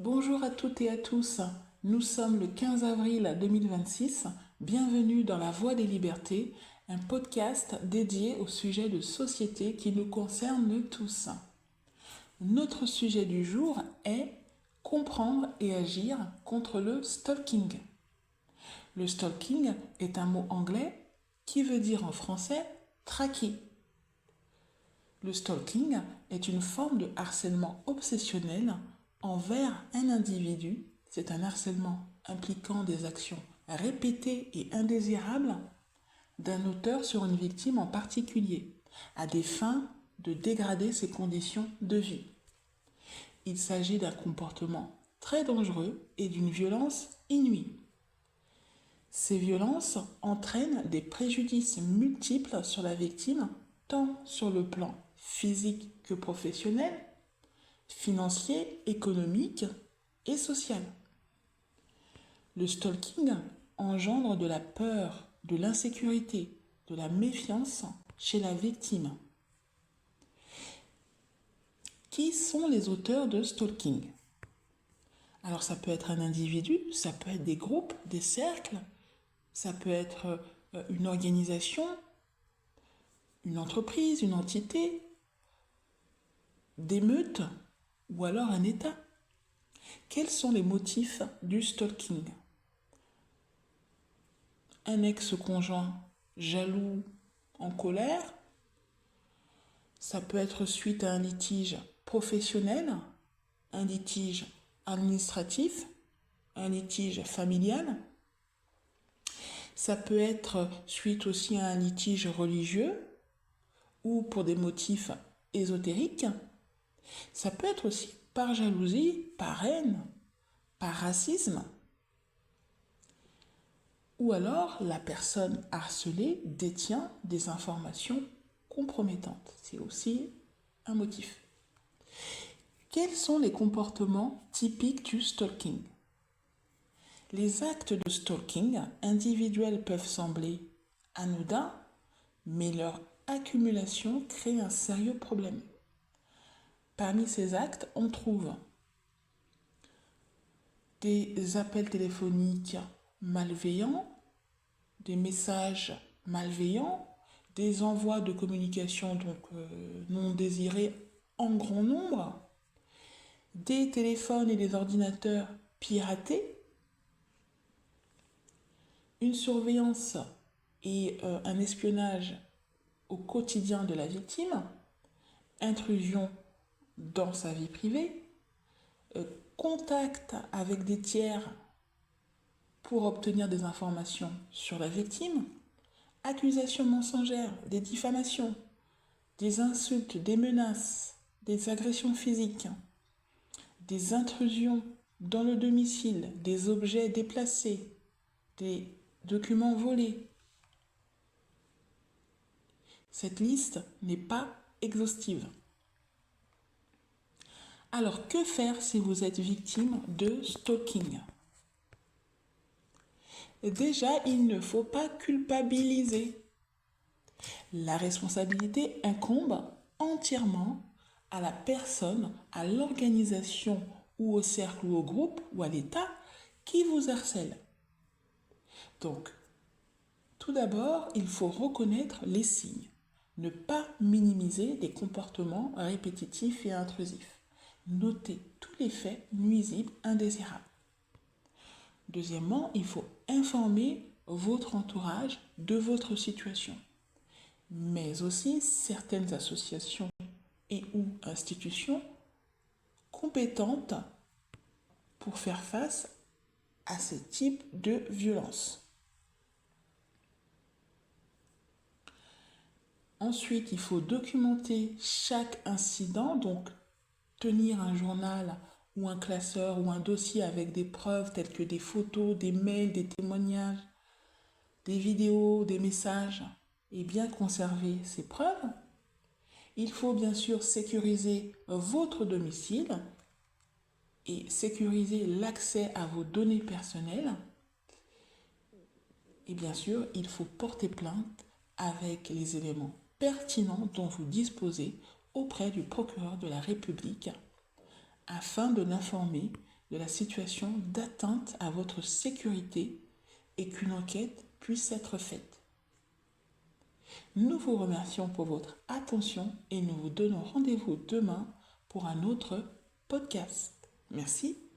Bonjour à toutes et à tous. Nous sommes le 15 avril 2026. Bienvenue dans La Voix des Libertés, un podcast dédié au sujet de société qui nous concerne tous. Notre sujet du jour est comprendre et agir contre le stalking. Le stalking est un mot anglais qui veut dire en français traquer. Le stalking est une forme de harcèlement obsessionnel envers un individu. C'est un harcèlement impliquant des actions répétées et indésirables d'un auteur sur une victime en particulier, à des fins de dégrader ses conditions de vie. Il s'agit d'un comportement très dangereux et d'une violence inouïe. Ces violences entraînent des préjudices multiples sur la victime, tant sur le plan physique que professionnel, financier, économique et social. Le stalking engendre de la peur, de l'insécurité, de la méfiance chez la victime. Qui sont les auteurs de stalking? Alors ça peut être un individu, ça peut être des groupes, des cercles, ça peut être une organisation, une entreprise, une entité, des meutes ou alors un État. Quels sont les motifs du stalking? Un ex-conjoint jaloux, en colère. Ça peut être suite à un litige professionnel, un litige administratif, un litige familial. Ça peut être suite aussi à un litige religieux ou pour des motifs ésotériques. Ça peut être aussi par jalousie, par haine, par racisme. Ou alors la personne harcelée détient des informations compromettantes. C'est aussi un motif. Quels sont les comportements typiques du stalking? Les actes de stalking individuels peuvent sembler anodins, mais leur accumulation crée un sérieux problème. Parmi ces actes, on trouve des appels téléphoniques malveillants, des messages malveillants, des envois de communication non désirés en grand nombre, des téléphones et des ordinateurs piratés, une surveillance et un espionnage au quotidien de la victime, intrusion dans sa vie privée, contact avec des tiers pour obtenir des informations sur la victime, accusations mensongères, des diffamations, des insultes, des menaces, des agressions physiques, des intrusions dans le domicile, des objets déplacés, des documents volés. Cette liste n'est pas exhaustive. Alors, que faire si vous êtes victime de stalking? Déjà, il ne faut pas culpabiliser. La responsabilité incombe entièrement à la personne, à l'organisation ou au cercle ou au groupe ou à l'État qui vous harcèle. Donc, tout d'abord, il faut reconnaître les signes. Ne pas minimiser des comportements répétitifs et intrusifs. Notez tous les faits nuisibles, indésirables. Deuxièmement, il faut informer votre entourage de votre situation, mais aussi certaines associations et ou institutions compétentes pour faire face à ce type de violence. Ensuite, il faut documenter chaque incident, donc tenir un journal ou un classeur ou un dossier avec des preuves telles que des photos, des mails, des témoignages, des vidéos, des messages, et bien conserver ces preuves. Il faut bien sûr sécuriser votre domicile et sécuriser l'accès à vos données personnelles. Et bien sûr, il faut porter plainte avec les éléments pertinents dont vous disposez auprès du procureur de la République afin de l'informer de la situation d'atteinte à votre sécurité et qu'une enquête puisse être faite. Nous vous remercions pour votre attention et nous vous donnons rendez-vous demain pour un autre podcast. Merci.